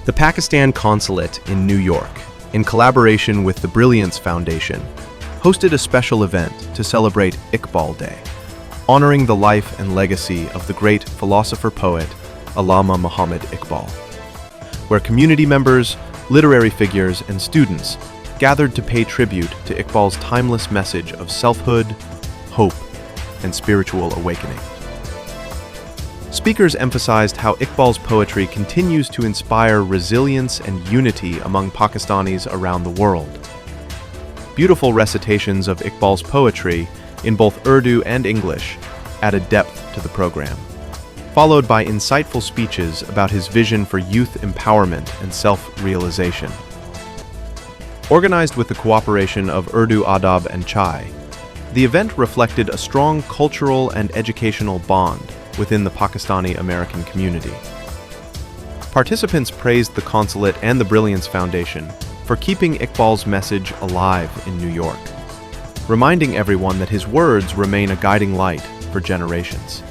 The Pakistan Consulate in New York, in collaboration with the Brilliance Foundation, hosted a special event to celebrate Iqbal Day, honoring the life and legacy of the great philosopher-poet Allama Muhammad Iqbal, where community members, literary figures, and students gathered to pay tribute to Iqbal's timeless message of selfhood, hope, and spiritual awakening. Speakers emphasized how Iqbal's poetry continues to inspire resilience and unity among Pakistanis around the world. Beautiful recitations of Iqbal's poetry in both Urdu and English added depth to the program, followed by insightful speeches about his vision for youth empowerment and self-realization. Organized with the cooperation of Urdu Adab and Chai, the event reflected a strong cultural and educational bond within the Pakistani American community. Participants praised the consulate and the Brilliance Foundation for keeping Iqbal's message alive in New York, reminding everyone that his words remain a guiding light for generations.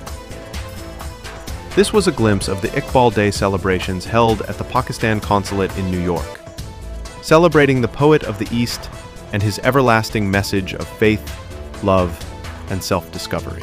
This was a glimpse of the Iqbal Day celebrations held at the Pakistan Consulate in New York, celebrating the poet of the East and his everlasting message of faith, love, and self-discovery.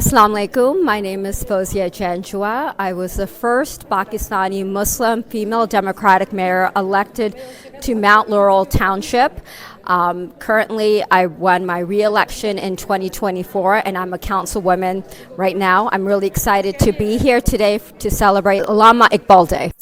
Assalamu alaikum. My name is Fozia Janjua. I was the first Pakistani Muslim female Democratic mayor elected to Mount Laurel Township. Currently, I won my re-election in 2024, and I'm a councilwoman right now. I'm really excited to be here today to celebrate Allama Iqbal Day.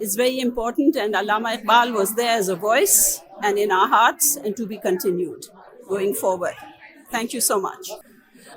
is very important, and Allama Iqbal was there as a voice and in our hearts and to be continued going forward. Thank you so much.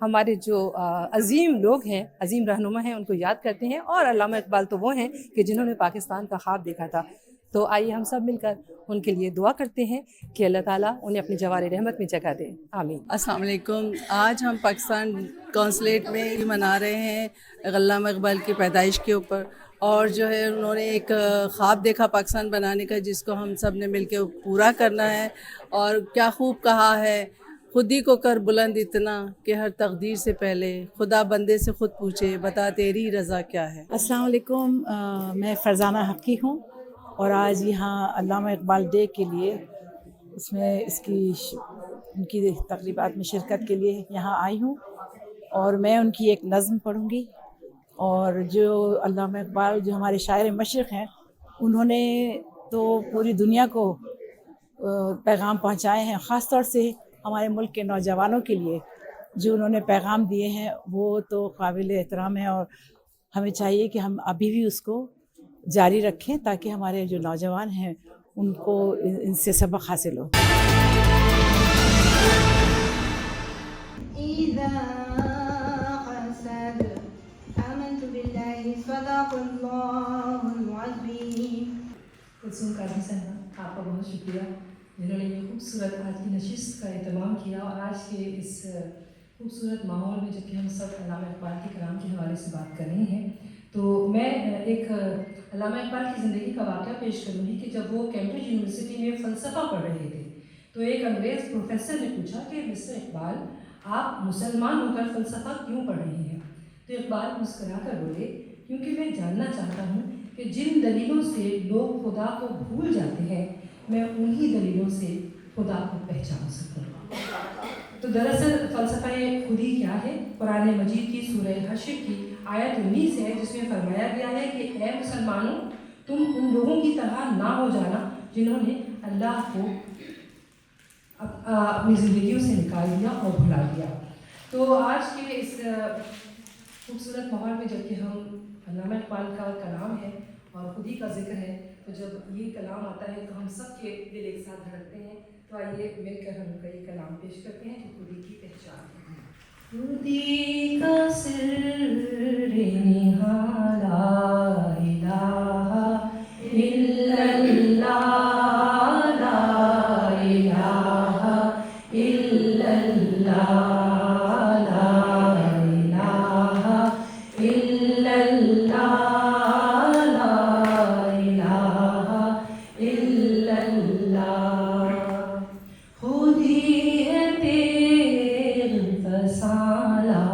ہمارے جو عظیم لوگ ہیں، عظیم رہنما ہیں، ان کو یاد کرتے ہیں. اور علامہ اقبال تو وہ ہیں کہ جنہوں نے پاکستان کا خواب دیکھا تھا. تو آئیے ہم سب مل کر ان کے لیے دعا کرتے ہیں کہ اللہ تعالیٰ انہیں اپنی جوار رحمت میں جگہ دے. آمین. السلام علیکم. آج ہم پاکستان کونسلیٹ میں منا رہے ہیں علامہ اقبال کی پیدائش کے اوپر، اور جو ہے انہوں نے ایک خواب دیکھا پاکستان بنانے کا، جس کو ہم سب نے مل کے پورا کرنا ہے. اور کیا خوب کہا ہے، خود ہی کو کر بلند اتنا کہ ہر تقدیر سے پہلے خدا بندے سے خود پوچھے بتا تیری رضا کیا ہے. السلام علیکم. میں فرزانہ حقی ہوں، اور آج یہاں علامہ اقبال ڈے کے لیے ان کی تقریبات میں شرکت کے لیے یہاں آئی ہوں. اور میں ان کی ایک نظم پڑھوں گی. اور جو علامہ اقبال جو ہمارے شاعر مشرق ہیں، انہوں نے تو پوری دنیا کو پیغام پہنچائے ہیں، خاص طور سے ہمارے ملک کے نوجوانوں کے لیے جو انہوں نے پیغام دیے ہیں وہ تو قابل احترام ہیں. اور ہمیں چاہیے کہ ہم ابھی بھی اس کو جاری رکھیں تاکہ ہمارے جو نوجوان ہیں ان کو ان سے سبق حاصل ہو. کلثوم قاضی صاحبہ، آپ کا بہت شکریہ جنہوں نے یہ خوبصورت آج کی نشست کا اہتمام کیا. اور آج کے اس خوبصورت ماحول میں جب کہ ہم سب علامہ اقبال کے کلام کے حوالے سے بات کر رہے ہیں، تو میں ایک علامہ اقبال کی زندگی کا واقعہ پیش کروں گی کہ جب وہ کیمبرج یونیورسٹی میں فلسفہ پڑھ رہے تھے تو ایک انگریز پروفیسر نے پوچھا کہ مسٹر اقبال، آپ مسلمان ہو کر فلسفہ کیوں پڑھ رہے ہیں؟ تو اقبال مسکرا کر بولے، کیونکہ میں جاننا چاہتا ہوں کہ جن دلیلوں سے لوگ خدا کو بھول جاتے ہیں میں انہی دلیلوں سے خدا کو پہچان سکوں. تو دراصل فلسفہ خودی کیا ہے؟ قرآن مجید کی سورہ حشر کی آیت 19 ہے، جس میں فرمایا گیا ہے کہ اے مسلمانوں، تم ان لوگوں کی طرح نہ ہو جانا جنہوں نے اللہ کو اپنی زندگیوں سے نکال دیا اور بھلا دیا. تو آج کے اس خوبصورت ماحول میں جب کہ ہم علامہ اقبال کا کلام ہے اور خودی کا ذکر ہے، تو جب یہ کلام آتا ہے تو ہم سب کے دل ایک ساتھ دھڑکتے ہیں. تو آئیے مل کر ہم کا یہ کلام پیش کرتے ہیں جو خودی کی پہچان ہے. خودی کا سر نہا لا الہ الا اللہ، لا الہ الا اللہ، لا الہ الا اللہ، لا الہ الا اللہ. خودی ہے تیغ فساں، لا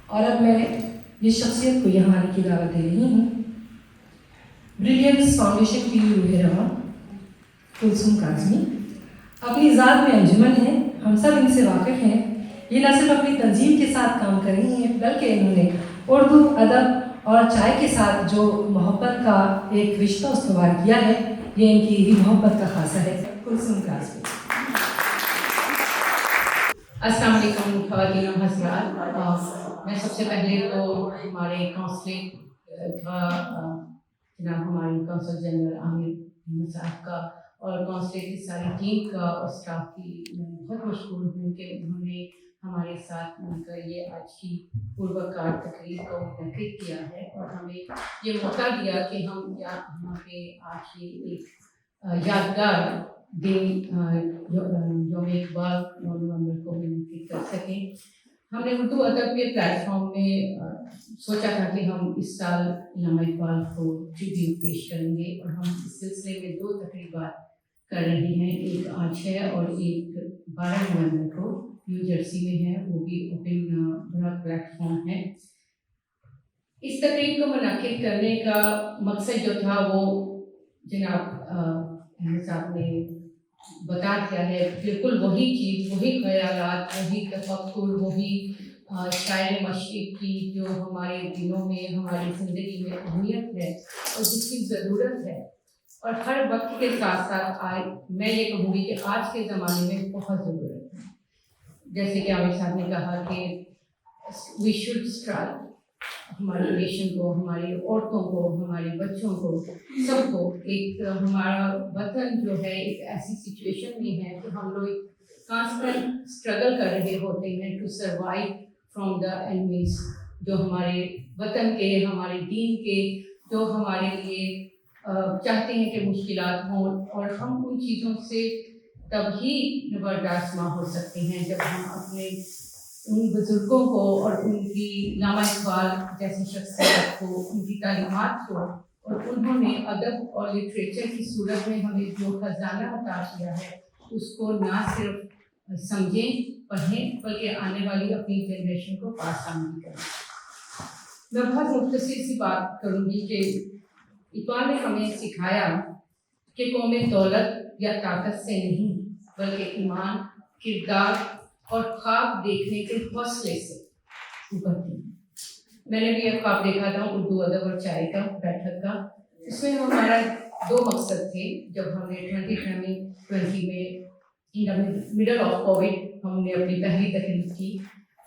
اور اب میں جس شخصیت کو یہاں آنے کی دعوت دے رہی ہوں، بریلینس فاؤنڈیشن کی روح رواں کلثوم کاظمی، اپنی ذات میں انجمن ہیں، ہم سب ان سے واقف ہیں۔ یہ نہ صرف اپنی تنظیم کے ساتھ کام کر رہی ہیں بلکہ انہوں نے اردو ادب اور چائے کے ساتھ جو محبت کا ایک رشتہ استوار کیا ہے، یہ ان کی ہی محبت کا خاصہ ہے۔ کلثوم کاظمی۔ السلام علیکم خواتین و حضرات، میں سب سے پہلے تو ہمارے کونسلیٹ کا جناب ہماری کونسل جنرل عامر احمد صاحب کا اور کونسلیٹ کی ساری ٹیم کا اور اسٹاف کی میں بہت مشکور ہوں کہ انہوں نے ہمارے ساتھ مل کر یہ آج کی پروکار تقریب کو منعقد کیا ہے اور ہمیں یہ موقع دیا کہ ہم یہاں پہ آج کی ایک یادگار دن یوم اقبال 9 نومبر کو منعقد کر سکیں۔ ہم نے اردو ادب کے پلیٹ فارم میں سوچا تھا کہ ہم اس سال علامہ اقبال کو ٹریبیوٹ پیش کریں گے اور ہم اس سلسلے میں 2 تقریبات کر رہے ہیں، ایک آج ہے اور ایک 12 نومبر کو نیو جرسی میں ہے، وہ بھی اوپن بڑا پلیٹ فارم ہے۔ اس تقریب کو منعقد کرنے کا مقصد جو تھا وہ جناب احمد صاحب نے بتا دیا ہے، بالکل وہی چیز، وہی خیالات، وہی تفکر، وہی شاعر مشرق کی جو ہمارے دلوں میں، ہماری زندگی میں اہمیت ہے اور جس کی ضرورت ہے اور ہر وقت کے ساتھ ساتھ میں یہ کہوں گی کہ آج کے زمانے میں بہت ضرورت ہے۔ جیسے کہ عامر صاحب نے کہا کہ وی شوڈ اسٹرائیو، ہماری نیشن کو، ہماری عورتوں کو، ہمارے بچوں کو، سب کو، ایک ہمارا وطن جو ہے ایک ایسی سچویشن میں ہے کہ ہم لوگ کانسٹنٹ اسٹرگل کر رہے ہوتے ہیں to survive from the enemies, جو ہمارے وطن کے، ہمارے دین کے، جو ہمارے لیے چاہتے ہیں کہ مشکلات ہوں، اور ہم ان چیزوں سے تب ہی برداشت ہو سکتے ہیں جب ہم اپنے ان بزرگوں کو اور ان کی علامہ اقبال جیسی شخصیت کو، ان کی تعلیمات کو، اور انہوں نے ادب اور لٹریچر کی صورت میں ہمیں جو خزانہ عطا کیا ہے اس کو نہ صرف سمجھیں، پڑھیں، بلکہ آنے والی اپنی جنریشن کو پاس آن بھی کریں۔ میں بہت مختصر سی بات کروں گی کہ اقبال نے ہمیں سکھایا کہ قومیں دولت یا طاقت سے نہیں بلکہ ایمان، کردار اور خواب دیکھنے کے حوصلے سے ابھرتی ہیں۔ میں نے بھی ایک خواب دیکھا تھا اردو ادب اور چائے کا بیٹھک کا، اس میں ہمارا 2 مقصد تھے۔ جب ہم نے 2020 میں ان دا مڈل آف کووڈ ہم نے اپنی پہلی تقریب کی،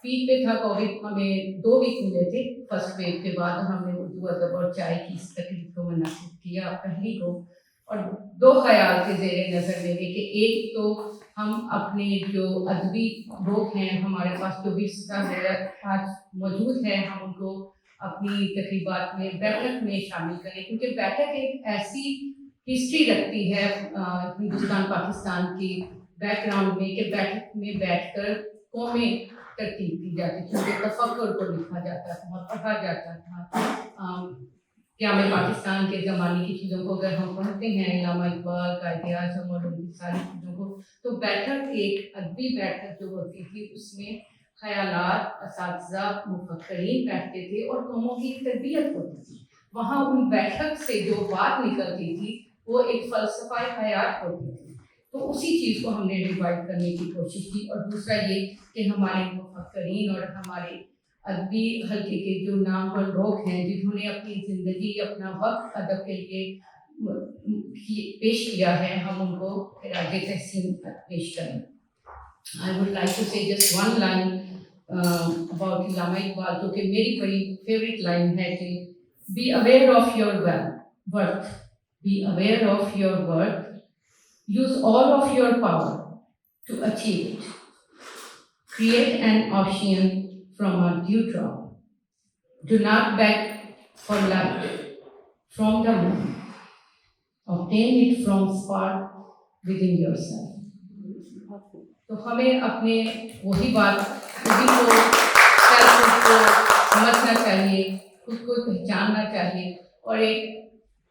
پیک پہ تھا کووڈ، ہمیں 2 ویک ملے تھے فرسٹ ویو کے بعد، ہم نے اردو ادب اور چائے کی اس تقریب کو منعقد کیا پہلی کو، اور 2 خیال کے زیر نظر میرے کہ ایک تو ہم اپنے جو ادبی لوگ ہیں ہمارے پاس جو بھی آج موجود ہیں، ہم ان کو اپنی تقریبات میں، بیٹھک میں شامل کریں، کیونکہ بیٹھک ایک ایسی ہسٹری رکھتی ہے ہندوستان پاکستان کی بیک گراؤنڈ میں کہ بیٹھک میں بیٹھ کر قومیں ترتیب دی جاتی تھی، ان کے تفکر کو لکھا جاتا تھا، پڑھا جاتا تھا۔ قیام پاکستان کے زمانے کی چیزوں کو اگر ہم پڑھتے ہیں، علامہ اقبال، قائد اعظم اور ان کی ساری چیزوں کو، تو بیٹھک ایک ادبی بیٹھک جو ہوتی تھی اس میں خیالات، اساتذہ، مفکرین بیٹھتے تھے اور قوموں کی تربیت ہوتی تھی۔ وہاں ان بیٹھک سے جو بات نکلتی تھی وہ ایک فلسفہ حیات ہوتی تھی، تو اسی چیز کو ہم نے ریوائو کرنے کی کوشش کی۔ اور دوسرا یہ کہ ہمارے مفکرین اور ہمارے ادبی حلقے کے جو نامور لوگ ہیں جنہوں نے اپنی زندگی، اپنا وقت ادب کے لیے پیش کیا ہے، ہم ان کو خراج تحسین پیش کریں۔ I would like to say just one line about علامہ اقبال، جو کہ میری بڑی فیوریٹ لائن ہے کہ be aware of your worth, be aware of your worth, use all of your power to achieve it, create an ocean from a dewdrop, do not beg for light from the moon, obtain it from spark within yourself. تو ہمیں اپنے وہی بات، خود کو، self کو سمجھنا چاہیے، خود کو پہچاننا چاہیے اور ایک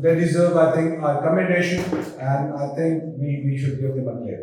they deserve, I think, our commendation, and I think we should give them a clap.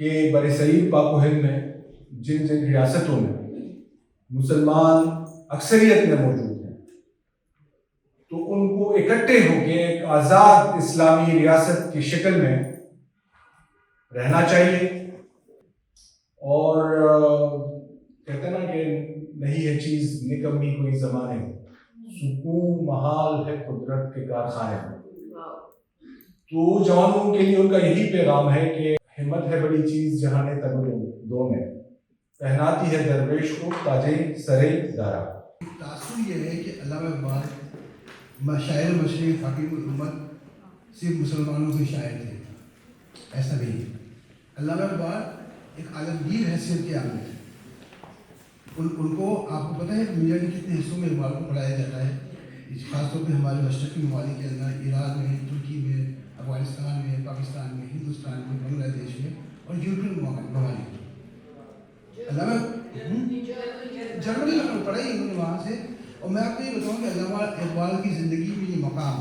کہ برصغیر پاک و ہند میں جن جن ریاستوں میں مسلمان اکثریت میں موجود ہیں تو ان کو اکٹھے ہو کے ایک آزاد اسلامی ریاست کی شکل میں رہنا چاہیے. اور کہتے ہیں نا کہ نہیں ہے چیز نکمی کوئی زمانے میں، سکون محال ہے قدرت کے کارخانے میں. تو جوانوں کے لیے ان کا یہی پیغام ہے کہ ہمت ہے بڑی چیز جہاں تگ دو میں، پہناتی ہے درویش کو تاجے سرے دارا. تاثر یہ ہے کہ علامہ اقبال شاعر مشرق حکیم الامت صرف مسلمانوں کے شاعر تھے، ایسا نہیں ہے. علامہ اقبال ایک عالمگیر حیثیت کے عامل تھے. ان کو آپ کو پتہ ہے دنیا کے کتنے حصوں میں اقبال کو پڑھایا جاتا ہے، خاص طور پہ ہمارے مشرقی ممالک کے اندر، ایران میں، ترکی میں، افغانستان میں، پاکستان میں، ہندوستان میں، بنگلہ دیش میں اور یورپین ممالک میں. علامہ جرمنی میں پڑھائی انہوں نے وہاں سے. اور میں آپ کو یہ بتاؤں کہ علامہ اقبال کی زندگی میں یہ مقام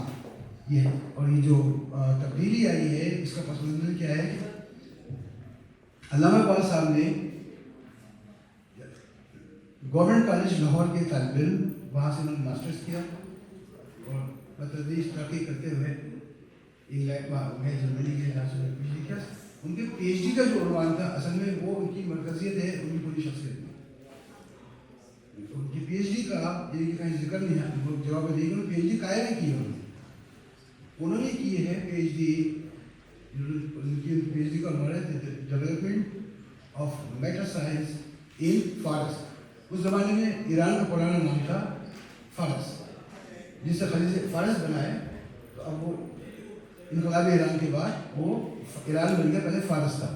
یہ ہے اور یہ جو تبدیلی آئی ہے اس کا پس منظر کیا ہے کہ علامہ اقبال صاحب نے گورنمنٹ کالج لاہور کے طالب علم، وہاں سے انہوں نے ماسٹرز کیا اور بتدریج ترقی کرتے ہوئے انگلینڈ میں جرمنی کے جہاں سے پی ایچ ڈی کیا. ان کے پی ایچ ڈی کا جو عنوان تھا اصل میں وہ ان کی مرکزیت ہے، ان کی پوری شخصیت میں. ان کی پی ایچ ڈی کا یہ کہ کہیں ذکر نہیں ہے، وہ جواب ہے لیکن پی ایچ ڈی قائم نہیں کی انہوں نے کی ہے. پی ایچ ڈی ان کی پی ایچ ڈی کا عنوان ہے ڈیولپمنٹ آف میٹر سائنس ان فارس. اس زمانے میں ایران کا پرانا نام تھا فارس، جس سے خلیج فارس بنا ہے. تو اب وہ انقلاب ایران کے بعد وہ ایران بن گیا، پہلے فارس تھا.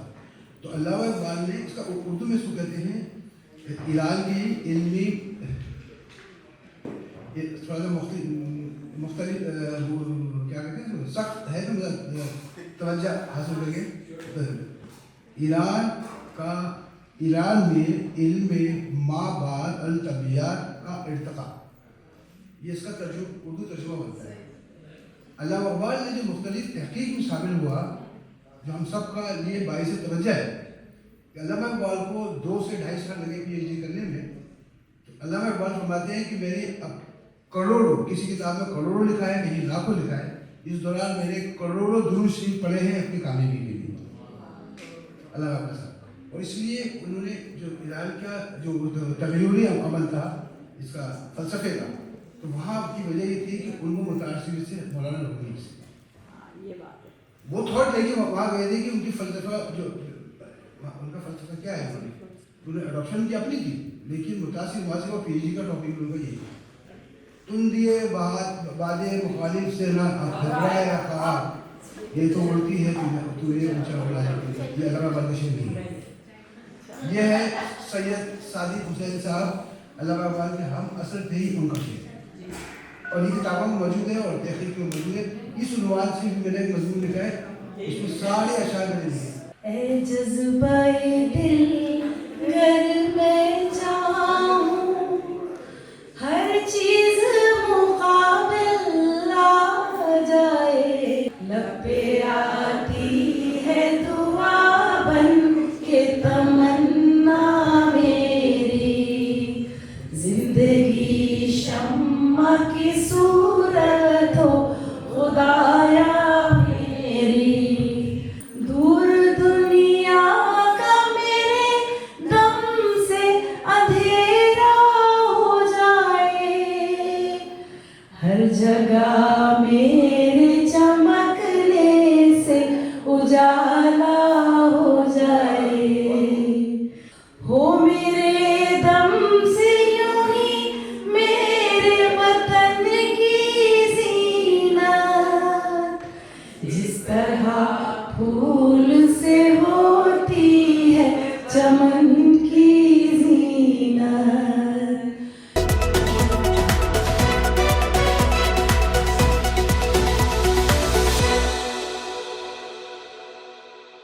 تو علامہ اقبال نے اس کا اردو میں اس کو کہتے ہیں ایران کی علمی تھوڑا سا مختلف کیا کہتے ہیں سخت ہے تو توجہ حاصل کر کے ایران میں علم ما بعد الطبیعت کا ارتقاء، یہ اس کا اردو ترجمہ بنتا ہے. علامہ اقبال نے جو مختلف تحقیق میں شامل ہوا جو ہم سب کا لیے باعث توجہ ہے کہ علامہ اقبال کو 2 سے 2.5 سال لگے پی ایچ ڈی کرنے میں. علامہ اقبال فرماتے ہیں کہ میں نے اب کروڑوں، کسی کتاب میں کروڑوں لکھا ہے، کہیں لاکھوں لکھا ہے، اس دوران میں نے کروڑوں درود شریف پڑھے ہیں اپنی کامیابی کے لیے. علامہ اقبال صاحب اور اس لیے انہوں نے جو ایران کا جو تغیری عمل تھا اس کا فلسفے کا، تو وہاں کی وجہ یہ تھی کہ ان کو متاثر سے مولانا رومی سے وہ تھاٹ لے کے وہاں گئے تھے کہ ان کی فلسفہ جو ان کا فلسفہ کیا ہے، انہوں نے اڈاپشن کی اپنی کی لیکن متاثر وہاں سے وہ پی ایچ ڈی کا ٹاپک ان کا یہی ہے. تم دیے بادے مخالف سے نہ گھبرائے کہا یہ تو اڑتی ہے تو یہ اونچا اڑا ہے. یہ علامہ اقبال کا شعر نہیں ہے، یہ ہے سید صادق حسین صاحب علامہ اقبال کے ہم اثر تھے ہی ان کا شعر. اور یہ کتابوں میں موجود ہے اور تحقیق میں موجود ہے. اس عنوان سے بھی میں نے ایک مضمون لکھا ہے، اس میں سارے اشعار میں لکھے ہیں. اے جذبۂ دل گر میں جاؤں ہر چیز مقابل آ جائے، لب پہ آتی ہے دعا بن کے تمنا میری، زندگی شمع کی صورت ہو خدایا میری، دور دنیا کا میرے دم سے اندھیرا ہو جائے، ہر جگہ میرے چمکنے سے اجالا